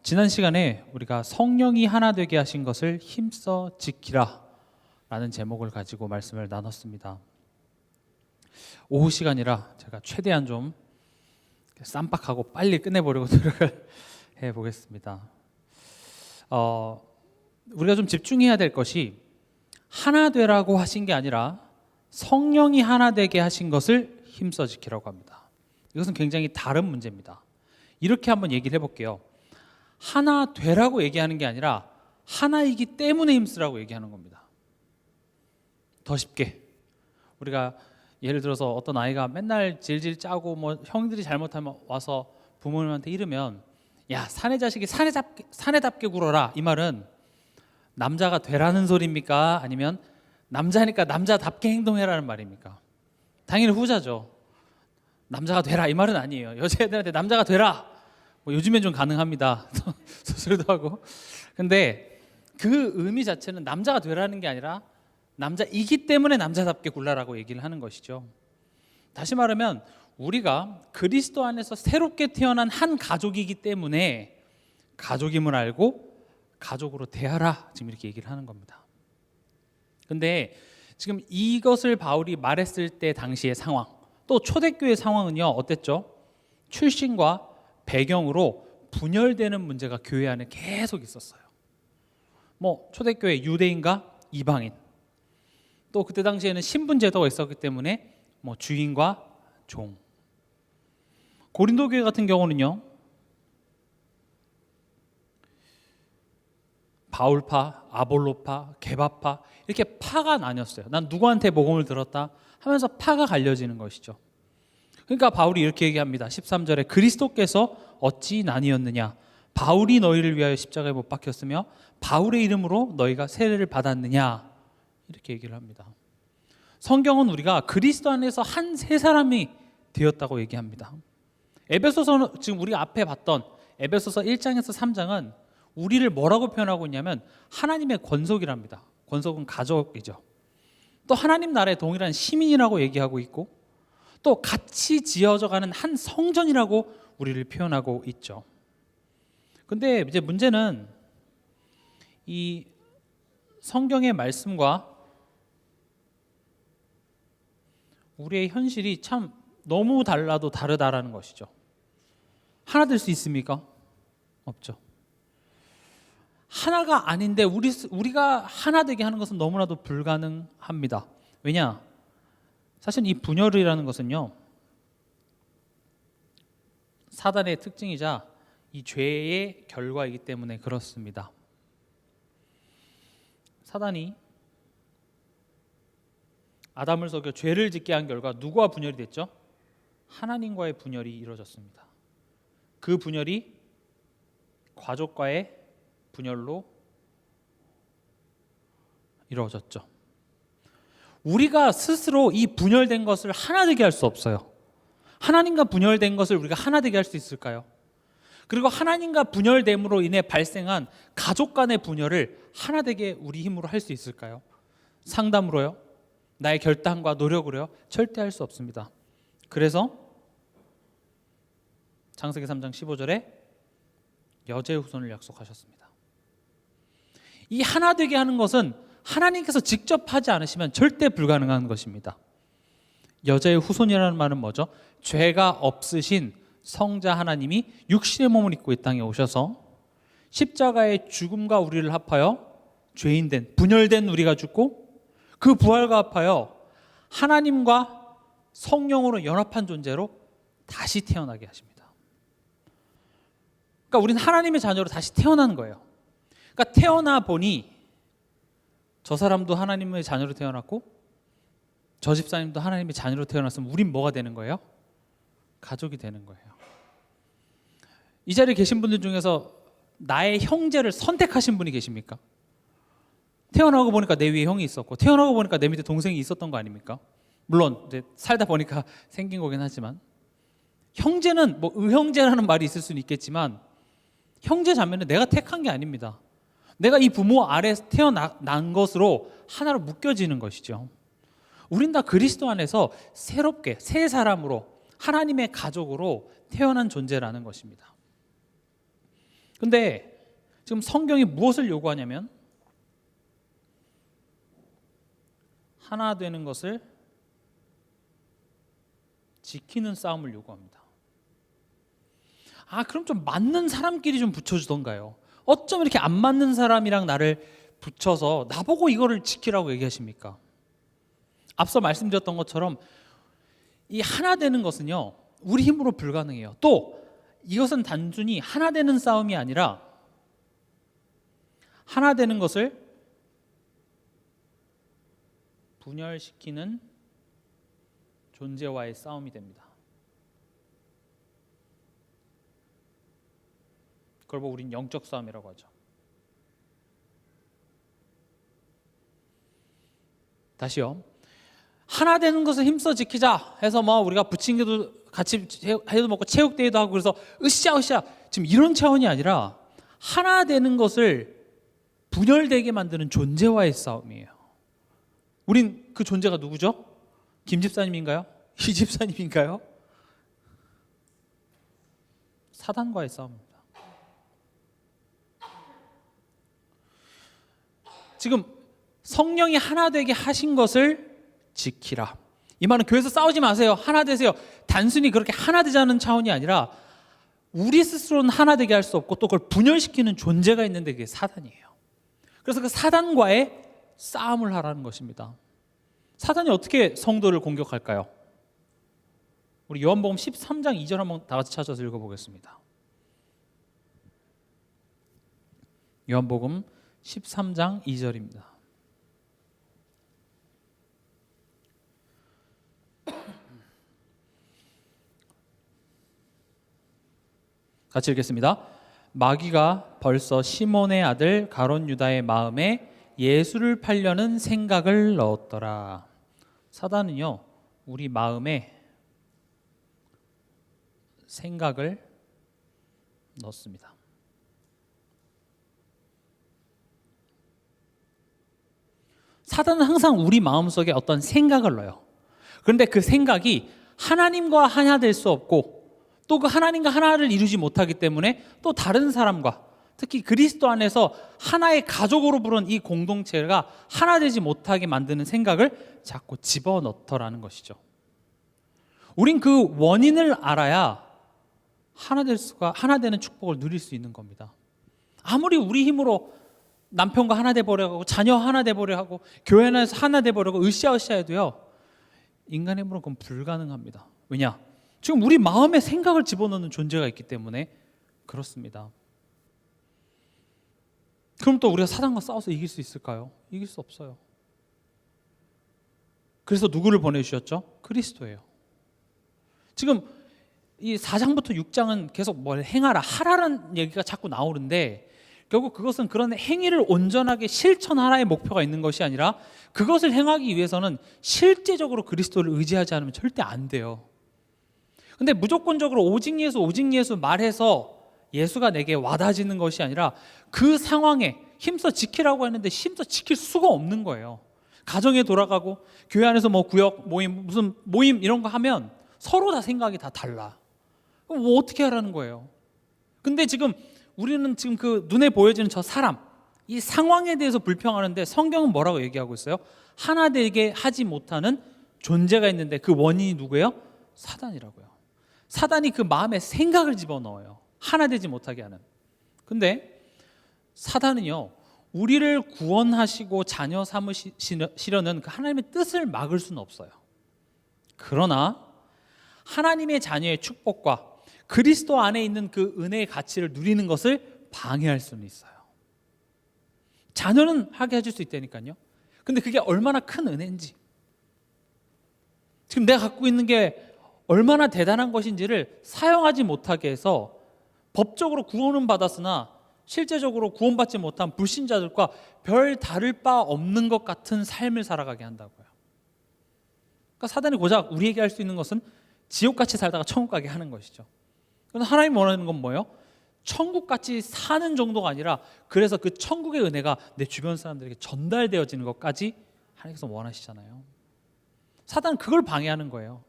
지난 시간에 우리가 성령이 하나 되게 하신 것을 힘써 지키라 라는 제목을 가지고 말씀을 나눴습니다. 오후 시간이라 제가 최대한 좀 쌈박하고 빨리 끝내보려고 노력을 해보겠습니다. 우리가 좀 집중해야 될 것이 하나 되라고 하신 게 아니라 성령이 하나 되게 하신 것을 힘써 지키라고 합니다. 이것은 굉장히 다른 문제입니다. 이렇게 한번 얘기를 해볼게요. 하나 되라고 얘기하는 게 아니라 하나이기 때문에 힘쓰라고 얘기하는 겁니다. 더 쉽게 우리가 예를 들어서 어떤 아이가 맨날 질질 짜고 뭐 형들이 잘못하면 와서 부모님한테 이르면 야 사내 자식이 사내답게 굴어라, 이 말은 남자가 되라는 소리입니까? 아니면 남자니까 남자답게 행동해라는 말입니까? 당연히 후자죠. 남자가 되라 이 말은 아니에요. 여자애들한테 남자가 되라, 뭐 요즘엔 좀 가능합니다. 수술도 하고. 근데 그 의미 자체는 남자가 되라는 게 아니라 남자이기 때문에 남자답게 굴라라고 얘기를 하는 것이죠. 다시 말하면 우리가 그리스도 안에서 새롭게 태어난 한 가족이기 때문에 가족임을 알고 가족으로 대하라, 지금 이렇게 얘기를 하는 겁니다. 근데 지금 이것을 바울이 말했을 때 당시의 상황, 또 초대교회 상황은요 어땠죠? 출신과 배경으로 분열되는 문제가 교회 안에 계속 있었어요. 뭐 초대교회 유대인과 이방인, 또 그때 당시에는 신분 제도가 있었기 때문에 뭐 주인과 종. 고린도 교회 같은 경우는요 바울파, 아볼로파, 게바파, 이렇게 파가 나뉘었어요. 난 누구한테 복음을 들었다 하면서 파가 갈려지는 것이죠. 그러니까 바울이 이렇게 얘기합니다. 13절에 그리스도께서 어찌 나뉘었느냐, 바울이 너희를 위하여 십자가에 못 박혔으며 바울의 이름으로 너희가 세례를 받았느냐, 이렇게 얘기를 합니다. 성경은 우리가 그리스도 안에서 한 세 사람이 되었다고 얘기합니다. 에베소서는 지금 우리가 앞에 봤던 에베소서 1장에서 3장은 우리를 뭐라고 표현하고 있냐면 하나님의 권속이랍니다. 권속은 가족이죠. 또 하나님 나라의 동일한 시민이라고 얘기하고 있고, 또 같이 지어져가는 한 성전이라고 우리를 표현하고 있죠. 근데 이제 문제는 이 성경의 말씀과 우리의 현실이 참 너무 달라도 다르다라는 것이죠. 하나 될 수 있습니까? 없죠. 하나가 아닌데 우리가 하나 되게 하는 것은 너무나도 불가능합니다. 왜냐? 사실 이 분열이라는 것은요 사단의 특징이자 이 죄의 결과이기 때문에 그렇습니다. 사단이 아담을 속여 죄를 짓게 한 결과 누구와 분열이 됐죠? 하나님과의 분열이 이루어졌습니다. 그 분열이 가족과의 분열로 이루어졌죠. 우리가 스스로 이 분열된 것을 하나 되게 할 수 없어요. 하나님과 분열된 것을 우리가 하나 되게 할 수 있을까요? 그리고 하나님과 분열됨으로 인해 발생한 가족 간의 분열을 하나 되게 우리 힘으로 할 수 있을까요? 상담으로요? 나의 결단과 노력으로요? 절대 할 수 없습니다. 그래서 창세기 3장 15절에 여자의 후손을 약속하셨습니다. 이 하나 되게 하는 것은 하나님께서 직접 하지 않으시면 절대 불가능한 것입니다. 여자의 후손이라는 말은 뭐죠? 죄가 없으신 성자 하나님이 육신의 몸을 입고 이 땅에 오셔서 십자가의 죽음과 우리를 합하여 죄인된 분열된 우리가 죽고 그 부활과 합하여 하나님과 성령으로 연합한 존재로 다시 태어나게 하십니다. 그러니까 우리는 하나님의 자녀로 다시 태어나는 거예요. 그러니까 태어나 보니 저 사람도 하나님의 자녀로 태어났고 저 집사님도 하나님의 자녀로 태어났으면 우린 뭐가 되는 거예요? 가족이 되는 거예요. 이 자리에 계신 분들 중에서 나의 형제를 선택하신 분이 계십니까? 태어나고 보니까 내 위에 형이 있었고 태어나고 보니까 내 밑에 동생이 있었던 거 아닙니까? 물론 이제 살다 보니까 생긴 거긴 하지만, 형제는 뭐 의형제라는 말이 있을 수는 있겠지만 형제 자매는 내가 택한 게 아닙니다. 내가 이 부모 아래에서 태어난 것으로 하나로 묶여지는 것이죠. 우린 다 그리스도 안에서 새롭게 새 사람으로 하나님의 가족으로 태어난 존재라는 것입니다. 근데 지금 성경이 무엇을 요구하냐면 하나 되는 것을 지키는 싸움을 요구합니다. 그럼 좀 맞는 사람끼리 좀 붙여주던가요. 어쩜 이렇게 안 맞는 사람이랑 나를 붙여서 나보고 이거를 지키라고 얘기하십니까? 앞서 말씀드렸던 것처럼 이 하나 되는 것은요, 우리 힘으로 불가능해요. 또 이것은 단순히 하나 되는 싸움이 아니라 하나 되는 것을 분열시키는 존재와의 싸움이 됩니다. 그걸 보고 우린 영적 싸움이라고 하죠. 다시요. 하나 되는 것을 힘써 지키자 해서 우리가 부침개도 같이 해도 먹고 체육대회도 하고 그래서 으쌰으쌰 지금 이런 차원이 아니라 하나 되는 것을 분열되게 만드는 존재와의 싸움이에요. 우린 그 존재가 누구죠? 김 집사님인가요? 이 집사님인가요? 사단과의 싸움입니다. 지금 성령이 하나 되게 하신 것을 지키라. 이 말은 교회에서 싸우지 마세요. 하나 되세요. 단순히 그렇게 하나 되자는 차원이 아니라 우리 스스로는 하나 되게 할 수 없고 또 그걸 분열시키는 존재가 있는데 그게 사단이에요. 그래서 그 사단과의 싸움을 하라는 것입니다. 사단이 어떻게 성도를 공격할까요? 우리 요한복음 13장 2절 한번 다 같이 찾아서 읽어보겠습니다. 요한복음 13장 2절입니다. 같이 읽겠습니다. 마귀가 벌써 시몬의 아들 가룟 유다의 마음에 예수를 팔려는 생각을 넣었더라. 사단은요, 우리 마음에 생각을 넣습니다. 사단은 항상 우리 마음속에 어떤 생각을 넣어요. 그런데 그 생각이 하나님과 하나 될 수 없고 또 그 하나님과 하나를 이루지 못하기 때문에 또 다른 사람과 특히 그리스도 안에서 하나의 가족으로 부른 이 공동체가 하나 되지 못하게 만드는 생각을 자꾸 집어넣더라는 것이죠. 우린 그 원인을 알아야 하나 되는 축복을 누릴 수 있는 겁니다. 아무리 우리 힘으로 남편과 하나 돼보려고 하고 자녀 하나 돼보려고 하고 교회 안에서 하나 돼보려고 으쌰으쌰 해도요, 인간의 힘으로는 그건 불가능합니다. 왜냐? 지금 우리 마음에 생각을 집어넣는 존재가 있기 때문에 그렇습니다. 그럼 또 우리가 사단과 싸워서 이길 수 있을까요? 이길 수 없어요. 그래서 누구를 보내주셨죠? 그리스도예요. 지금 이 4장부터 6장은 계속 뭘 행하라, 하라는 얘기가 자꾸 나오는데 결국 그것은 그런 행위를 온전하게 실천하라의 목표가 있는 것이 아니라 그것을 행하기 위해서는 실제적으로 그리스도를 의지하지 않으면 절대 안 돼요. 근데 무조건적으로 오직 예수 말해서 예수가 내게 와닿아지는 것이 아니라 그 상황에 힘써 지키라고 했는데 힘써 지킬 수가 없는 거예요. 가정에 돌아가고 교회 안에서 구역 모임 무슨 모임 이런 거 하면 서로 다 생각이 다 달라. 그럼 어떻게 하라는 거예요? 근데 지금 우리는 지금 그 눈에 보여지는 저 사람, 이 상황에 대해서 불평하는데 성경은 뭐라고 얘기하고 있어요? 하나 되게 하지 못하는 존재가 있는데 그 원인이 누구예요? 사단이라고요. 사단이 그 마음에 생각을 집어넣어요. 하나 되지 못하게 하는. 근데 사단은요, 우리를 구원하시고 자녀 삼으시려는 그 하나님의 뜻을 막을 수는 없어요. 그러나 하나님의 자녀의 축복과 그리스도 안에 있는 그 은혜의 가치를 누리는 것을 방해할 수는 있어요. 자녀는 하게 해줄 수 있다니까요. 근데 그게 얼마나 큰 은혜인지, 지금 내가 갖고 있는 게 얼마나 대단한 것인지를 사용하지 못하게 해서 법적으로 구원은 받았으나 실제적으로 구원받지 못한 불신자들과 별 다를 바 없는 것 같은 삶을 살아가게 한다고요. 그러니까 사단이 고작 우리에게 할 수 있는 것은 지옥같이 살다가 천국 가게 하는 것이죠. 그런데 하나님 원하는 건 뭐예요? 천국같이 사는 정도가 아니라 그래서 그 천국의 은혜가 내 주변 사람들에게 전달되어지는 것까지 하나님께서 원하시잖아요. 사단은 그걸 방해하는 거예요.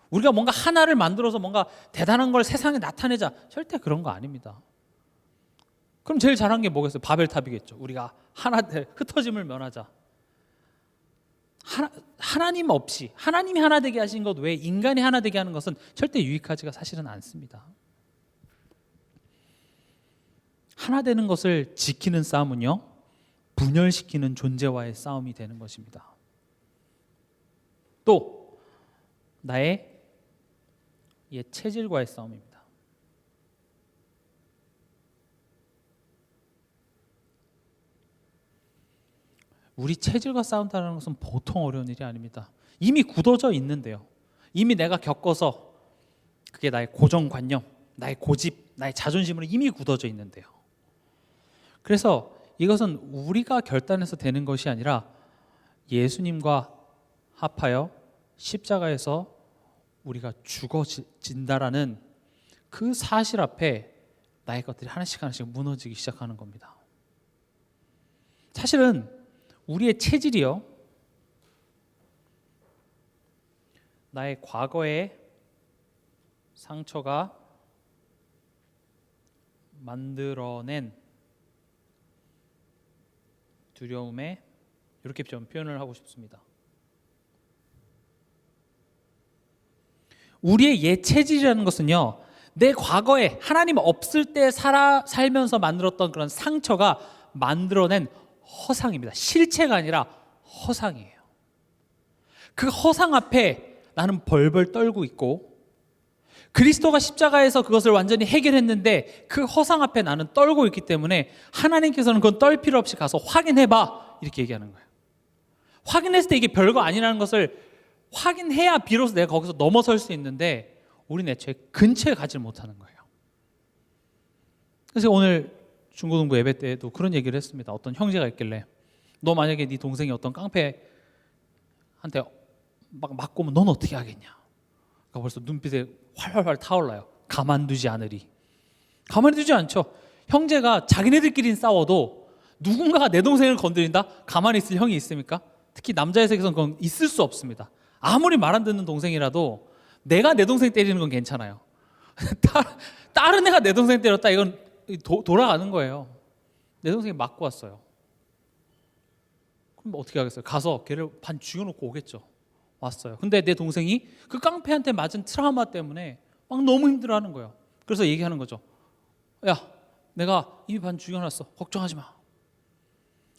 우리가 뭔가 하나를 만들어서 뭔가 대단한 걸 세상에 나타내자, 절대 그런 거 아닙니다. 그럼 제일 잘한 게 뭐겠어요? 바벨탑이겠죠. 우리가 하나 흩어짐을 면하자. 하나님 없이 하나님이 하나 되게 하신 것 외에 인간이 하나 되게 하는 것은 절대 유익하지가 사실은 않습니다. 하나 되는 것을 지키는 싸움은요, 분열시키는 존재와의 싸움이 되는 것입니다. 또 나의 옛 체질과의 싸움입니다. 우리 체질과 싸운다는 것은 보통 어려운 일이 아닙니다. 이미 굳어져 있는데요. 이미 내가 겪어서 그게 나의 고정관념, 나의 고집, 나의 자존심으로 이미 굳어져 있는데요. 그래서 이것은 우리가 결단해서 되는 것이 아니라 예수님과 합하여 십자가에서 우리가 죽어진다라는 그 사실 앞에 나의 것들이 하나씩 하나씩 무너지기 시작하는 겁니다. 사실은 우리의 체질이요, 나의 과거의 상처가 만들어낸 두려움에, 이렇게 좀 표현을 하고 싶습니다. 우리의 옛 체질이라는 것은요, 내 과거에 하나님 없을 때 살면서 만들었던 그런 상처가 만들어낸 허상입니다. 실체가 아니라 허상이에요. 그 허상 앞에 나는 벌벌 떨고 있고, 그리스도가 십자가에서 그것을 완전히 해결했는데 그 허상 앞에 나는 떨고 있기 때문에 하나님께서는 그건 떨 필요 없이 가서 확인해봐, 이렇게 얘기하는 거예요. 확인했을 때 이게 별거 아니라는 것을 확인해야 비로소 내가 거기서 넘어설 수 있는데 우리는 애초에 근처에 가지 못하는 거예요. 그래서 오늘 중고등부 예배 때도 그런 얘기를 했습니다. 어떤 형제가 있길래, 너 만약에 네 동생이 어떤 깡패한테 막 맞고 오면 넌 어떻게 하겠냐. 그러니까 벌써 눈빛에 활활활 타올라요. 가만두지 않으리. 가만히 두지 않죠. 형제가 자기네들끼리 싸워도 누군가가 내 동생을 건드린다? 가만히 있을 형이 있습니까? 특히 남자의 세계에서는 그건 있을 수 없습니다. 아무리 말 안 듣는 동생이라도 내가 내 동생 때리는 건 괜찮아요. 다른 애가 내 동생 때렸다, 이건 돌아가는 거예요. 내 동생이 맞고 왔어요. 그럼 어떻게 하겠어요? 가서 걔를 반 죽여놓고 오겠죠. 왔어요. 근데 내 동생이 그 깡패한테 맞은 트라우마 때문에 막 너무 힘들어하는 거예요. 그래서 얘기하는 거죠. 야, 내가 이미 반 죽여놨어. 걱정하지 마.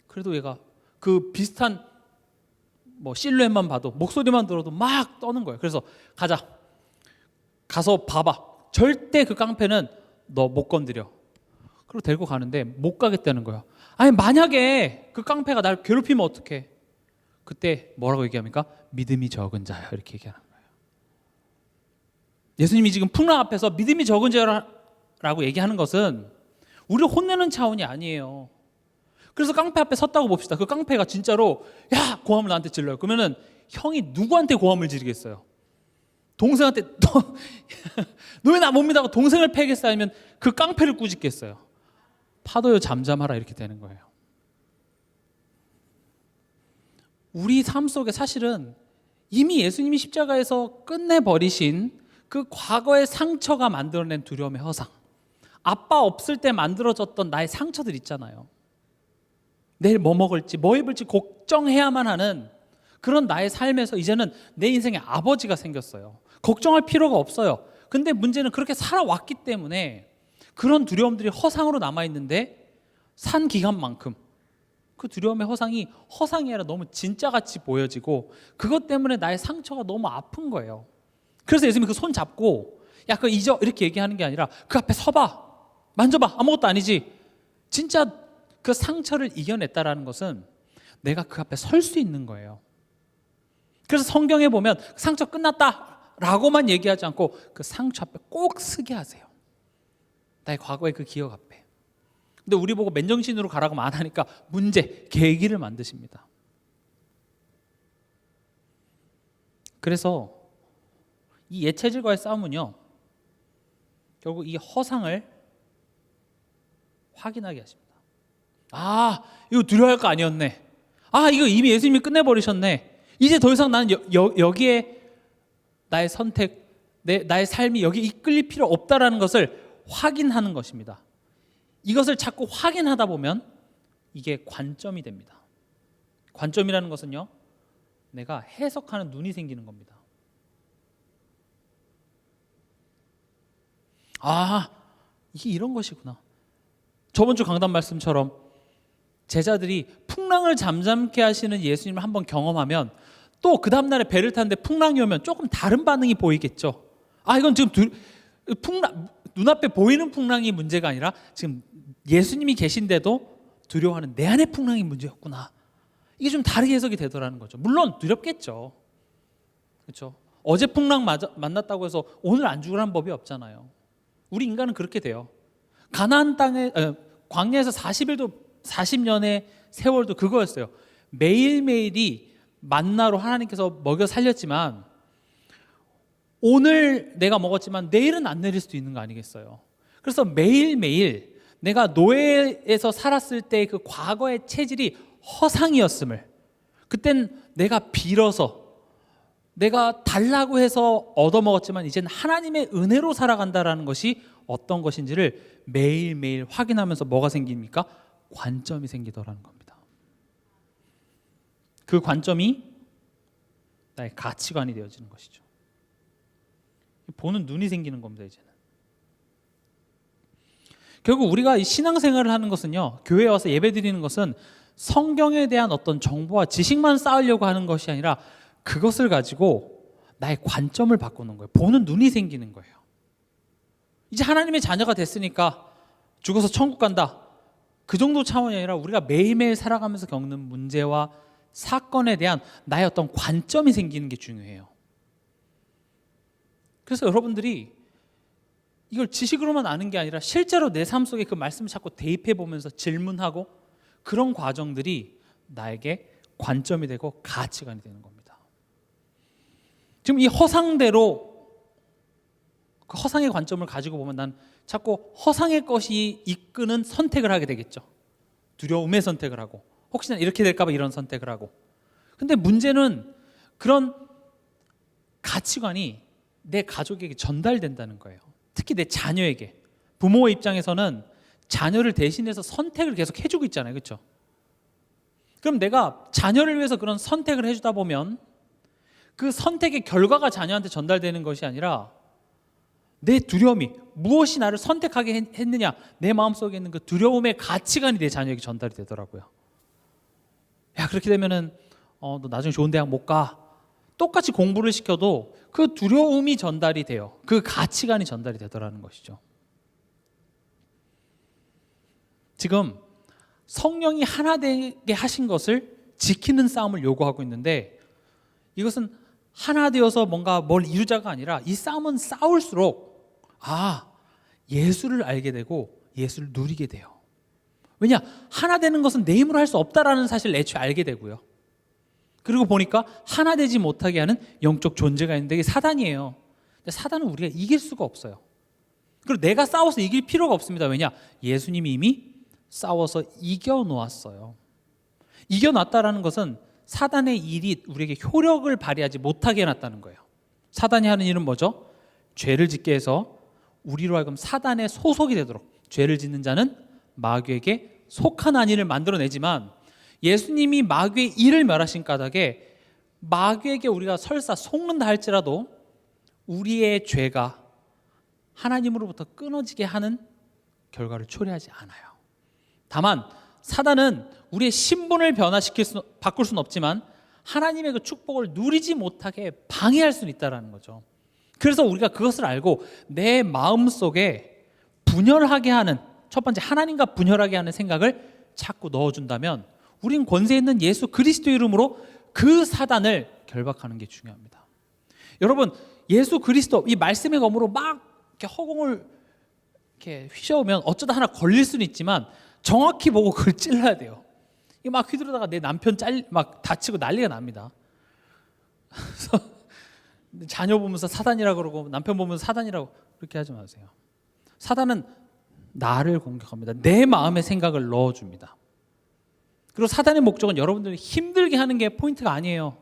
그래도 얘가 그 비슷한 실루엣만 봐도, 목소리만 들어도 막 떠는 거예요. 그래서 가자. 가서 봐봐. 절대 그 깡패는 너 못 건드려. 그리고 데리고 가는데 못 가겠다는 거예요. 아니, 만약에 그 깡패가 날 괴롭히면 어떡해? 그때 뭐라고 얘기합니까? 믿음이 적은 자야, 이렇게 얘기하는 거예요. 예수님이 지금 풍랑 앞에서 믿음이 적은 자라고 얘기하는 것은 우리를 혼내는 차원이 아니에요. 그래서 깡패 앞에 섰다고 봅시다. 그 깡패가 진짜로 야, 고함을 나한테 질러요. 그러면은 형이 누구한테 고함을 지르겠어요? 동생한테 너 왜 나 못 믿다고 동생을 패겠어? 아니면 그 깡패를 꾸짖겠어요? 파도요 잠잠하라, 이렇게 되는 거예요. 우리 삶 속에 사실은 이미 예수님이 십자가에서 끝내버리신 그 과거의 상처가 만들어낸 두려움의 허상, 아빠 없을 때 만들어졌던 나의 상처들 있잖아요. 내일 뭐 먹을지, 뭐 입을지 걱정해야만 하는 그런 나의 삶에서 이제는 내 인생에 아버지가 생겼어요. 걱정할 필요가 없어요. 근데 문제는 그렇게 살아왔기 때문에 그런 두려움들이 허상으로 남아있는데, 산 기간만큼 그 두려움의 허상이 허상이 아니라 너무 진짜같이 보여지고, 그것 때문에 나의 상처가 너무 아픈 거예요. 그래서 예수님이 그 손 잡고 야, 그거 잊어, 이렇게 얘기하는 게 아니라 그 앞에 서봐, 만져봐, 아무것도 아니지. 진짜 그 상처를 이겨냈다라는 것은 내가 그 앞에 설 수 있는 거예요. 그래서 성경에 보면 상처 끝났다라고만 얘기하지 않고 그 상처 앞에 꼭 서게 하세요. 나의 과거의 그 기억 앞에. 근데 우리 보고 맨정신으로 가라고 안 하니까 문제, 계기를 만드십니다. 그래서 이 옛 체질과의 싸움은요, 결국 이 허상을 확인하게 하십니다. 아, 이거 두려워할 거 아니었네. 아, 이거 이미 예수님이 끝내버리셨네. 이제 더 이상 나는 여기에 나의 선택, 나의 삶이 여기 이끌릴 필요 없다라는 것을 확인하는 것입니다. 이것을 자꾸 확인하다 보면 이게 관점이 됩니다. 관점이라는 것은요, 내가 해석하는 눈이 생기는 겁니다. 아, 이게 이런 것이구나. 저번 주 강단 말씀처럼 제자들이 풍랑을 잠잠케 하시는 예수님을 한번 경험하면 또 그 다음날에 배를 타는데 풍랑이 오면 조금 다른 반응이 보이겠죠. 아, 이건 지금 눈앞에 보이는 풍랑이 문제가 아니라 지금 예수님이 계신데도 두려워하는 내 안의 풍랑이 문제였구나. 이게 좀 다르게 해석이 되더라는 거죠. 물론 두렵겠죠. 그렇죠? 어제 풍랑 만났다고 해서 오늘 안 죽으라는 법이 없잖아요. 우리 인간은 그렇게 돼요. 가나안 땅에 광야에서 40년의 세월도 그거였어요. 매일매일이 만나로 하나님께서 먹여 살렸지만 오늘 내가 먹었지만 내일은 안 내릴 수도 있는 거 아니겠어요. 그래서 매일매일 내가 노예에서 살았을 때 그 과거의 체질이 허상이었음을, 그땐 내가 빌어서 내가 달라고 해서 얻어먹었지만 이제는 하나님의 은혜로 살아간다라는 것이 어떤 것인지를 매일매일 확인하면서 뭐가 생깁니까? 관점이 생기더라는 겁니다. 그 관점이 나의 가치관이 되어지는 것이죠. 보는 눈이 생기는 겁니다. 이제는 결국 우리가 이 신앙생활을 하는 것은요, 교회에 와서 예배드리는 것은 성경에 대한 어떤 정보와 지식만 쌓으려고 하는 것이 아니라 그것을 가지고 나의 관점을 바꾸는 거예요. 보는 눈이 생기는 거예요. 이제 하나님의 자녀가 됐으니까 죽어서 천국 간다, 그 정도 차원이 아니라 우리가 매일매일 살아가면서 겪는 문제와 사건에 대한 나의 어떤 관점이 생기는 게 중요해요. 그래서 여러분들이 이걸 지식으로만 아는 게 아니라 실제로 내 삶 속에 그 말씀을 자꾸 대입해 보면서 질문하고 그런 과정들이 나에게 관점이 되고 가치관이 되는 겁니다. 지금 이 허상대로 그 허상의 관점을 가지고 보면 난 자꾸 허상의 것이 이끄는 선택을 하게 되겠죠. 두려움의 선택을 하고 혹시나 이렇게 될까 봐 이런 선택을 하고. 근데 문제는 그런 가치관이 내 가족에게 전달된다는 거예요. 특히 내 자녀에게. 부모의 입장에서는 자녀를 대신해서 선택을 계속 해주고 있잖아요. 그렇죠? 그럼 내가 자녀를 위해서 그런 선택을 해주다 보면 그 선택의 결과가 자녀한테 전달되는 것이 아니라 내 두려움이, 무엇이 나를 선택하게 했느냐, 내 마음속에 있는 그 두려움의 가치관이 내 자녀에게 전달이 되더라고요. 야, 그렇게 되면은 너 나중에 좋은 대학 못 가. 똑같이 공부를 시켜도 그 두려움이 전달이 돼요. 그 가치관이 전달이 되더라는 것이죠. 지금 성령이 하나 되게 하신 것을 지키는 싸움을 요구하고 있는데, 이것은 하나 되어서 뭔가 뭘 이루자가 아니라 이 싸움은 싸울수록 예수를 알게 되고 예수를 누리게 돼요. 왜냐? 하나 되는 것은 내 힘으로 할 수 없다라는 사실을 애초에 알게 되고요. 그리고 보니까 하나 되지 못하게 하는 영적 존재가 있는데 이게 사단이에요. 근데 사단은 우리가 이길 수가 없어요. 그리고 내가 싸워서 이길 필요가 없습니다. 왜냐? 예수님이 이미 싸워서 이겨놓았어요. 이겨놨다라는 것은 사단의 일이 우리에게 효력을 발휘하지 못하게 해놨다는 거예요. 사단이 하는 일은 뭐죠? 죄를 짓게 해서 우리로 하여금 사단의 소속이 되도록, 죄를 짓는 자는 마귀에게 속한 일을 만들어내지만, 예수님이 마귀의 일을 멸하신 까닭에 마귀에게 우리가 설사 속는다 할지라도 우리의 죄가 하나님으로부터 끊어지게 하는 결과를 초래하지 않아요. 다만 사단은 우리의 신분을 바꿀 수는 없지만 하나님의 그 축복을 누리지 못하게 방해할 수는 있다는 거죠. 그래서 우리가 그것을 알고 내 마음속에 분열하게 하는, 첫 번째 하나님과 분열하게 하는 생각을 자꾸 넣어준다면 우린 권세 있는 예수 그리스도 이름으로 그 사단을 결박하는 게 중요합니다. 여러분, 예수 그리스도 이 말씀의 검으로 막 이렇게 허공을 이렇게 휘저으면 어쩌다 하나 걸릴 수는 있지만 정확히 보고 그걸 찔러야 돼요. 이 막 휘두르다가 내 남편 막 다치고 난리가 납니다. 그래서 자녀 보면서 사단이라고 그러고 남편 보면서 사단이라고 그렇게 하지 마세요. 사단은 나를 공격합니다. 내 마음의 생각을 넣어줍니다. 그리고 사단의 목적은 여러분들을 힘들게 하는 게 포인트가 아니에요.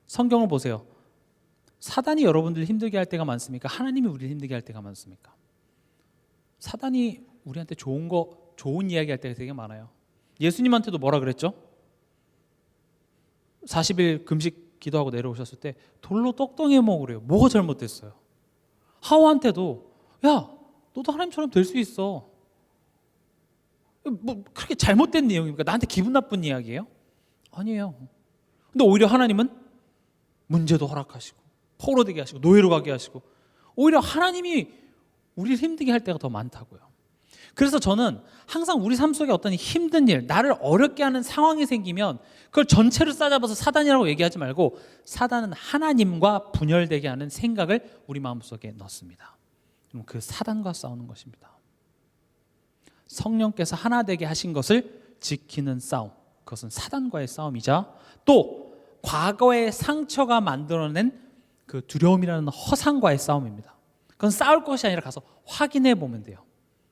성경을 보세요. 사단이 여러분들을 힘들게 할 때가 많습니까? 하나님이 우리를 힘들게 할 때가 많습니까? 사단이 우리한테 좋은 이야기 할 때가 되게 많아요. 예수님한테도 뭐라 그랬죠? 40일 금식 기도하고 내려오셨을 때 돌로 떡덩이 먹으래요. 뭐가 잘못됐어요? 하와한테도 야, 너도 하나님처럼 될 수 있어. 뭐 그렇게 잘못된 내용입니까? 나한테 기분 나쁜 이야기예요? 아니에요. 근데 오히려 하나님은 문제도 허락하시고 포로되게 하시고 노예로 가게 하시고 오히려 하나님이 우리를 힘들게 할 때가 더 많다고요. 그래서 저는 항상 우리 삶 속에 어떤 힘든 일, 나를 어렵게 하는 상황이 생기면 그걸 전체를 싸잡아서 사단이라고 얘기하지 말고 사단은 하나님과 분열되게 하는 생각을 우리 마음속에 넣습니다. 그럼 그 사단과 싸우는 것입니다. 성령께서 하나 되게 하신 것을 지키는 싸움, 그것은 사단과의 싸움이자 또 과거의 상처가 만들어낸 그 두려움이라는 허상과의 싸움입니다. 그건 싸울 것이 아니라 가서 확인해 보면 돼요.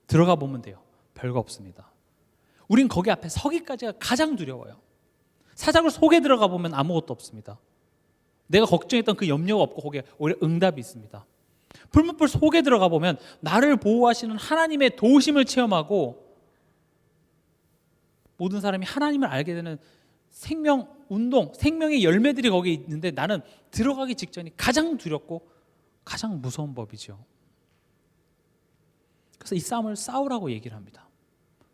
들어가 보면 돼요. 별거 없습니다. 우린 거기 앞에 서기까지가 가장 두려워요. 사자굴 속에 들어가 보면 아무것도 없습니다. 내가 걱정했던 그 염려가 없고 거기에 오히려 응답이 있습니다. 불문불 속에 들어가 보면 나를 보호하시는 하나님의 도우심을 체험하고 모든 사람이 하나님을 알게 되는 생명 운동, 생명의 열매들이 거기에 있는데 나는 들어가기 직전이 가장 두렵고 가장 무서운 법이죠. 그래서 이 싸움을 싸우라고 얘기를 합니다.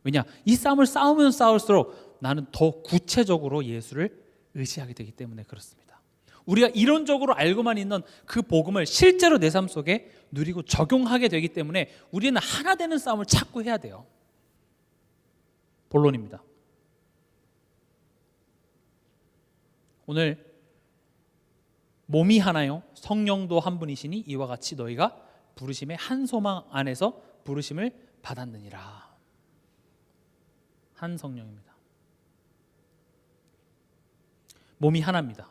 왜냐? 이 싸움을 싸우면 싸울수록 나는 더 구체적으로 예수를 의지하게 되기 때문에 그렇습니다. 우리가 이론적으로 알고만 있는 그 복음을 실제로 내 삶 속에 누리고 적용하게 되기 때문에 우리는 하나 되는 싸움을 자꾸 해야 돼요. 본론입니다. 오늘 몸이 하나요? 성령도 한 분이시니 이와 같이 너희가 부르심의 한 소망 안에서 부르심을 받았느니라. 한 성령입니다. 몸이 하나입니다.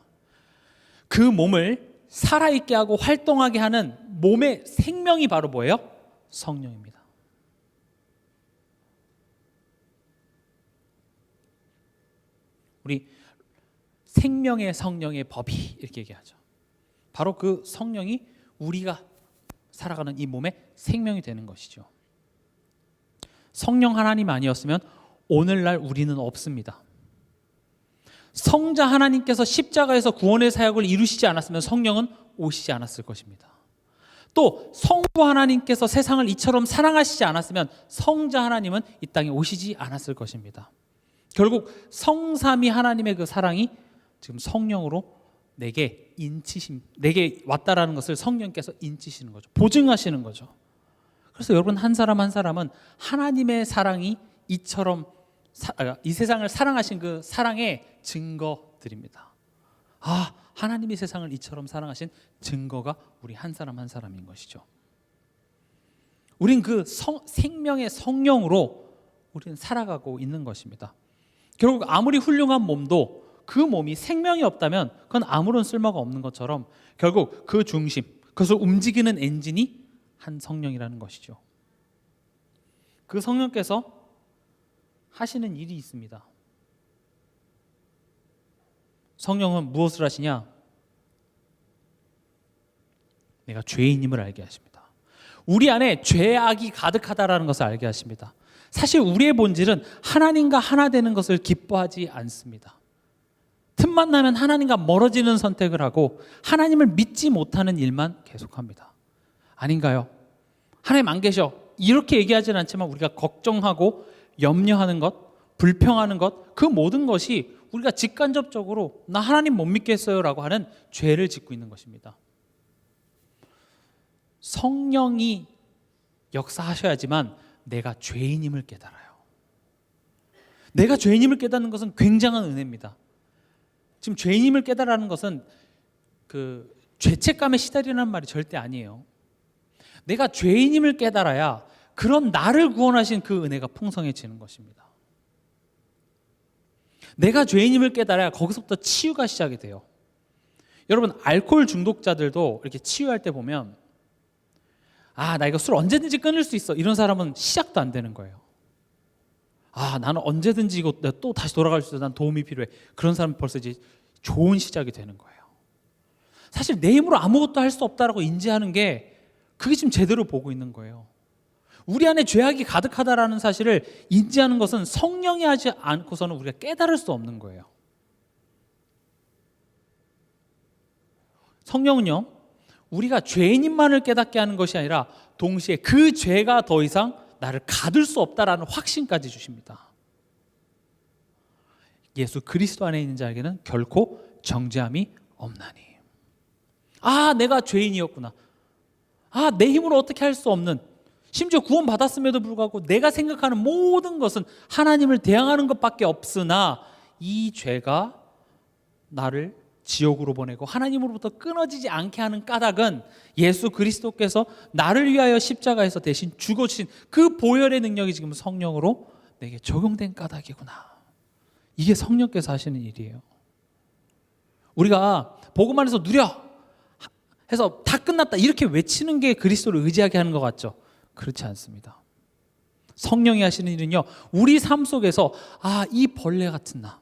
그 몸을 살아있게 하고 활동하게 하는 몸의 생명이 바로 뭐예요? 성령입니다. 우리 생명의 성령의 법이 이렇게 얘기하죠. 바로 그 성령이 우리가 살아가는 이 몸의 생명이 되는 것이죠. 성령 하나님 아니었으면 오늘날 우리는 없습니다. 성자 하나님께서 십자가에서 구원의 사역을 이루시지 않았으면 성령은 오시지 않았을 것입니다. 또 성부 하나님께서 세상을 이처럼 사랑하시지 않았으면 성자 하나님은 이 땅에 오시지 않았을 것입니다. 결국 성삼위 하나님의 그 사랑이 지금 성령으로 내게 왔다라는 것을 성령께서 인치시는 거죠. 보증하시는 거죠. 그래서 여러분 한 사람 한 사람은 하나님의 사랑이 이처럼 이 세상을 사랑하신 그 사랑의 증거들입니다. 아, 하나님이 세상을 이처럼 사랑하신 증거가 우리 한 사람 한 사람인 것이죠. 우린 그 생명의 성령으로 우리는 살아가고 있는 것입니다. 결국 아무리 훌륭한 몸도 그 몸이 생명이 없다면 그건 아무런 쓸모가 없는 것처럼 결국 그 중심, 그것을 움직이는 엔진이 한 성령이라는 것이죠. 그 성령께서 하시는 일이 있습니다. 성령은 무엇을 하시냐? 내가 죄인임을 알게 하십니다. 우리 안에 죄악이 가득하다라는 것을 알게 하십니다. 사실 우리의 본질은 하나님과 하나 되는 것을 기뻐하지 않습니다. 틈만 나면 하나님과 멀어지는 선택을 하고 하나님을 믿지 못하는 일만 계속합니다. 아닌가요? 하나님 안 계셔. 이렇게 얘기하지는 않지만 우리가 걱정하고 염려하는 것, 불평하는 것, 그 모든 것이 우리가 직간접적으로 나 하나님 못 믿겠어요 라고 하는 죄를 짓고 있는 것입니다. 성령이 역사하셔야지만 내가 죄인임을 깨달아요. 내가 죄인임을 깨닫는 것은 굉장한 은혜입니다. 지금 죄인임을 깨달아는 것은 그 죄책감에 시달리는 말이 절대 아니에요. 내가 죄인임을 깨달아야 그런 나를 구원하신 그 은혜가 풍성해지는 것입니다. 내가 죄인임을 깨달아야 거기서부터 치유가 시작이 돼요. 여러분 알코올 중독자들도 이렇게 치유할 때 보면 나 이거 술 언제든지 끊을 수 있어 이런 사람은 시작도 안 되는 거예요. 나는 언제든지 이거 또 다시 돌아갈 수 있어. 난 도움이 필요해. 그런 사람은 벌써 이제 좋은 시작이 되는 거예요. 사실 내 힘으로 아무것도 할 수 없다라고 인지하는 게 그게 지금 제대로 보고 있는 거예요. 우리 안에 죄악이 가득하다라는 사실을 인지하는 것은 성령이 하지 않고서는 우리가 깨달을 수 없는 거예요. 성령은요, 우리가 죄인만을 깨닫게 하는 것이 아니라 동시에 그 죄가 더 이상 나를 가둘 수 없다라는 확신까지 주십니다. 예수 그리스도 안에 있는 자에게는 결코 정죄함이 없나니. 아, 내가 죄인이었구나. 아, 내 힘으로 어떻게 할 수 없는, 심지어 구원 받았음에도 불구하고 내가 생각하는 모든 것은 하나님을 대항하는 것밖에 없으나 이 죄가 나를 지옥으로 보내고 하나님으로부터 끊어지지 않게 하는 까닭은 예수 그리스도께서 나를 위하여 십자가에서 대신 죽어주신 그 보혈의 능력이 지금 성령으로 내게 적용된 까닭이구나. 이게 성령께서 하시는 일이에요. 우리가 복음 안에서 누려 해서 다 끝났다 이렇게 외치는 게 그리스도를 의지하게 하는 것 같죠? 그렇지 않습니다. 성령이 하시는 일은요, 우리 삶 속에서 이 벌레 같은 나,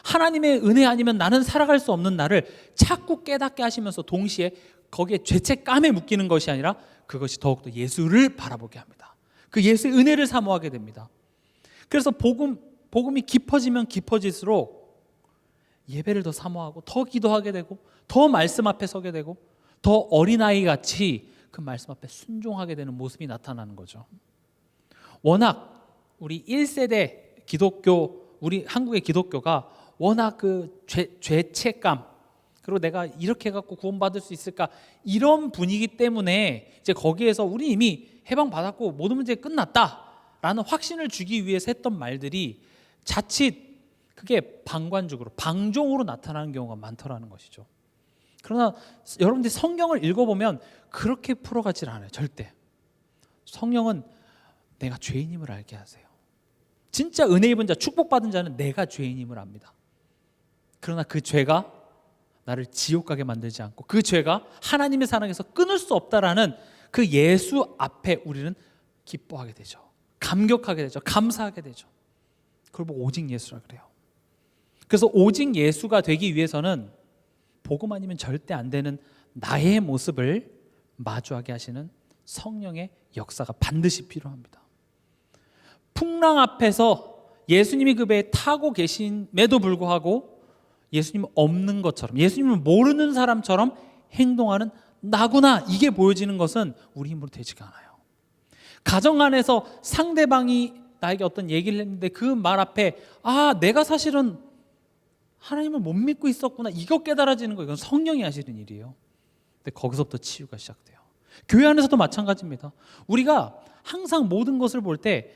하나님의 은혜 아니면 나는 살아갈 수 없는 나를 자꾸 깨닫게 하시면서 동시에 거기에 죄책감에 묶이는 것이 아니라 그것이 더욱더 예수를 바라보게 합니다. 그 예수의 은혜를 사모하게 됩니다. 그래서 복음이 깊어지면 깊어질수록 예배를 더 사모하고 더 기도하게 되고 더 말씀 앞에 서게 되고 더 어린아이 같이 그 말씀 앞에 순종하게 되는 모습이 나타나는 거죠. 워낙 우리 1세대 기독교, 우리 한국의 기독교가 워낙 그 죄책감, 그리고 내가 이렇게 해갖고 구원받을 수 있을까, 이런 분위기 때문에 이제 거기에서 우리 이미 해방받았고 모든 문제 끝났다라는 확신을 주기 위해서 했던 말들이 자칫 그게 방관적으로, 방종으로 나타나는 경우가 많더라는 것이죠. 그러나 여러분들이 성경을 읽어보면 그렇게 풀어가질 않아요. 절대. 성령은 내가 죄인임을 알게 하세요. 진짜 은혜 입은 자, 축복받은 자는 내가 죄인임을 압니다. 그러나 그 죄가 나를 지옥 가게 만들지 않고 그 죄가 하나님의 사랑에서 끊을 수 없다라는 그 예수 앞에 우리는 기뻐하게 되죠. 감격하게 되죠. 감사하게 되죠. 그걸 보고 오직 예수라 그래요. 그래서 오직 예수가 되기 위해서는 복음 아니면 절대 안 되는 나의 모습을 마주하게 하시는 성령의 역사가 반드시 필요합니다. 풍랑 앞에서 예수님이 그 배에 타고 계심에도 불구하고 예수님 없는 것처럼, 예수님을 모르는 사람처럼 행동하는 나구나, 이게 보여지는 것은 우리 힘으로 되지가 않아요. 가정 안에서 상대방이 나에게 어떤 얘기를 했는데 그 말 앞에 내가 사실은 하나님을 못 믿고 있었구나, 이거 깨달아지는 거, 이건 성령이 하시는 일이에요. 근데 거기서부터 치유가 시작돼요. 교회 안에서도 마찬가지입니다. 우리가 항상 모든 것을 볼 때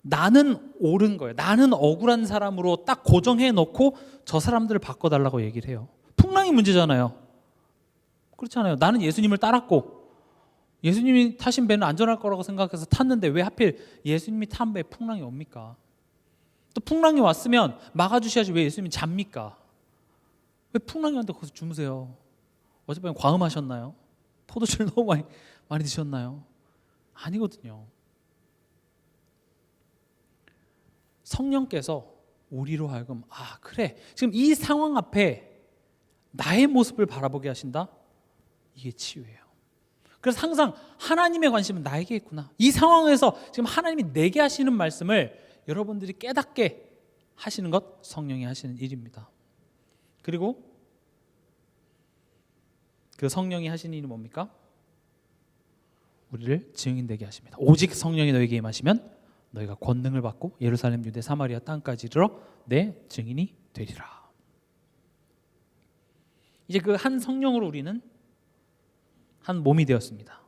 나는 옳은 거예요, 나는 억울한 사람으로 딱 고정해 놓고 저 사람들을 바꿔달라고 얘기를 해요. 풍랑이 문제잖아요. 그렇잖아요. 나는 예수님을 따랐고 예수님이 타신 배는 안전할 거라고 생각해서 탔는데 왜 하필 예수님이 탄 배에 풍랑이 옵니까? 또 풍랑이 왔으면 막아주셔야지 왜 예수님이 잡니까? 왜 풍랑이 왔는데 거기서 주무세요? 어젯밤에 과음하셨나요? 포도주를 너무 많이 드셨나요? 아니거든요. 성령께서 우리로 하여금 그래, 지금 이 상황 앞에 나의 모습을 바라보게 하신다? 이게 치유예요. 그래서 항상 하나님의 관심은 나에게 있구나, 이 상황에서 지금 하나님이 내게 하시는 말씀을 여러분들이 깨닫게 하시는 것, 성령이 하시는 일입니다. 그리고 그 성령이 하시는 일이 뭡니까? 우리를 증인되게 하십니다. 오직 성령이 너에게 임하시면 너희가 권능을 받고 예루살렘, 유대, 사마리아 땅까지 이르러 내 증인이 되리라. 이제 그 한 성령으로 우리는 한 몸이 되었습니다.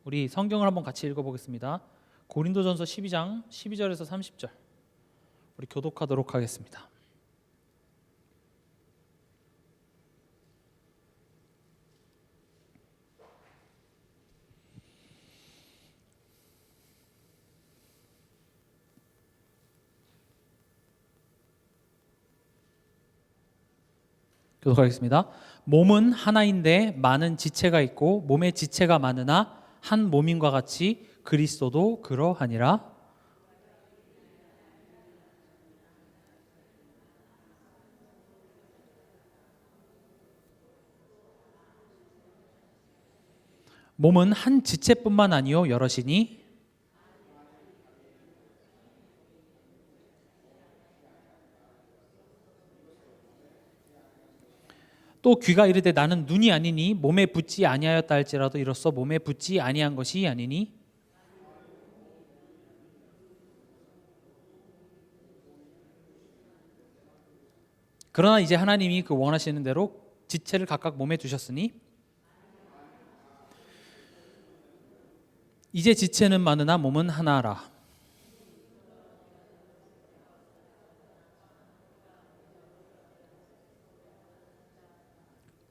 우리 성경을 한번 같이 읽어보겠습니다. 고린도전서 12장 12절에서 30절 우리 교독하도록 하겠습니다. 교독하겠습니다. 몸은 하나인데 많은 지체가 있고 몸의 지체가 많으나 한 몸인과 같이 그리스도도 그러하니라. 몸은 한 지체뿐만 아니요 여럿이니 또 귀가 이르되 나는 눈이 아니니 몸에 붙지 아니하였다 할지라도 이로써 몸에 붙지 아니한 것이 아니니 그러나 이제 하나님이 그 원하시는 대로 지체를 각각 몸에 두셨으니 이제 지체는 많으나 몸은 하나라.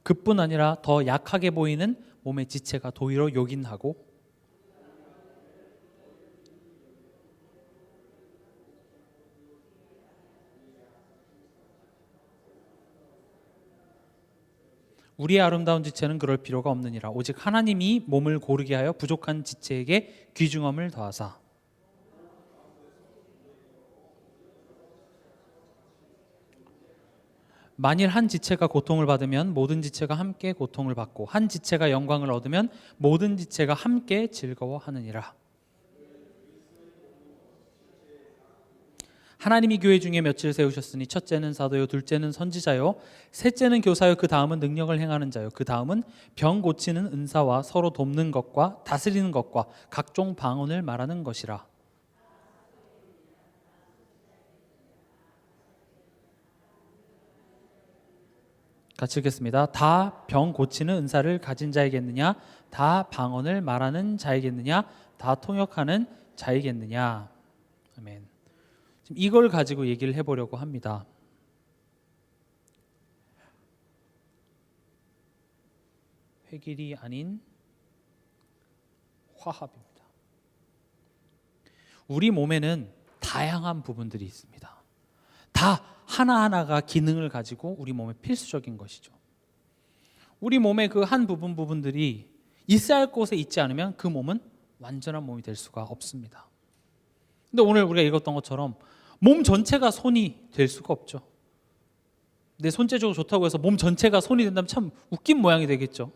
그뿐 아니라 더 약하게 보이는 몸의 지체가 도리어 요긴하고 우리의 아름다운 지체는 그럴 필요가 없느니라. 오직 하나님이 몸을 고르게 하여 부족한 지체에게 귀중함을 더하사 만일 한 지체가 고통을 받으면 모든 지체가 함께 고통을 받고 한 지체가 영광을 얻으면 모든 지체가 함께 즐거워하느니라. 하나님이 교회 중에 몇을 세우셨으니 첫째는 사도요, 둘째는 선지자요, 셋째는 교사요, 그 다음은 능력을 행하는 자요, 그 다음은 병 고치는 은사와 서로 돕는 것과 다스리는 것과 각종 방언을 말하는 것이라. 같이 읽겠습니다. 다 병 고치는 은사를 가진 자이겠느냐? 다 방언을 말하는 자이겠느냐? 다 통역하는 자이겠느냐? 아멘. 지금 이걸 가지고 얘기를 해보려고 합니다. 회길이 아닌 화합입니다. 우리 몸에는 다양한 부분들이 있습니다. 다 하나하나가 기능을 가지고 우리 몸에 필수적인 것이죠. 우리 몸의 그 한 부분들이 있어야 할 곳에 있지 않으면 그 몸은 완전한 몸이 될 수가 없습니다. 근데 오늘 우리가 읽었던 것처럼 몸 전체가 손이 될 수가 없죠. 내 손재주가 좋다고 해서 몸 전체가 손이 된다면 참 웃긴 모양이 되겠죠.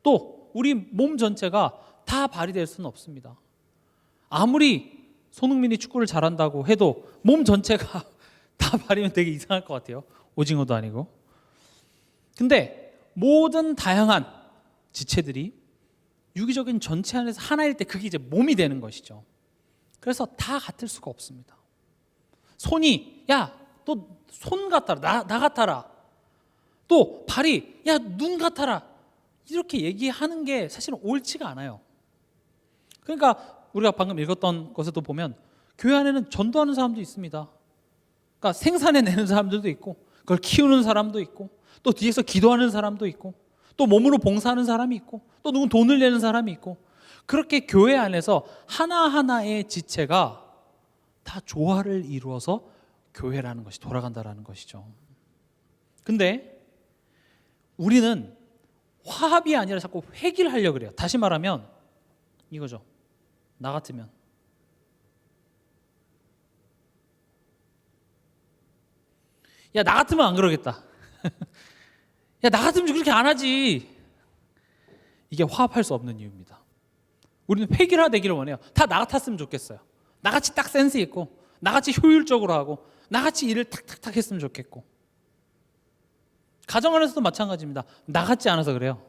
또 우리 몸 전체가 다 발이 될 수는 없습니다. 아무리 손흥민이 축구를 잘한다고 해도 몸 전체가 다 발이면 되게 이상할 것 같아요. 오징어도 아니고. 근데 모든 다양한 지체들이 유기적인 전체 안에서 하나일 때 그게 이제 몸이 되는 것이죠. 그래서 다 같을 수가 없습니다. 손이 야, 너 손 같아라. 나 같아라. 또 발이 야, 눈 같아라. 이렇게 얘기하는 게 사실은 옳지가 않아요. 그러니까 우리가 방금 읽었던 것에도 보면 교회 안에는 전도하는 사람도 있습니다. 그러니까 생산해내는 사람들도 있고 그걸 키우는 사람도 있고 또 뒤에서 기도하는 사람도 있고 또 몸으로 봉사하는 사람이 있고 또 누군 돈을 내는 사람이 있고 그렇게 교회 안에서 하나하나의 지체가 다 조화를 이루어서 교회라는 것이 돌아간다라는 것이죠. 근데 우리는 화합이 아니라 자꾸 회귀를 하려고 그래요. 다시 말하면 이거죠. 나 같으면 야, 나 같으면 안 그러겠다. 야, 나 같으면 그렇게 안 하지. 이게 화합할 수 없는 이유입니다. 우리는 획일화되기를 원해요. 다 나 같았으면 좋겠어요. 나같이 딱 센스 있고 나같이 효율적으로 하고 나같이 일을 탁탁탁 했으면 좋겠고 가정 안에서도 마찬가지입니다. 나 같지 않아서 그래요.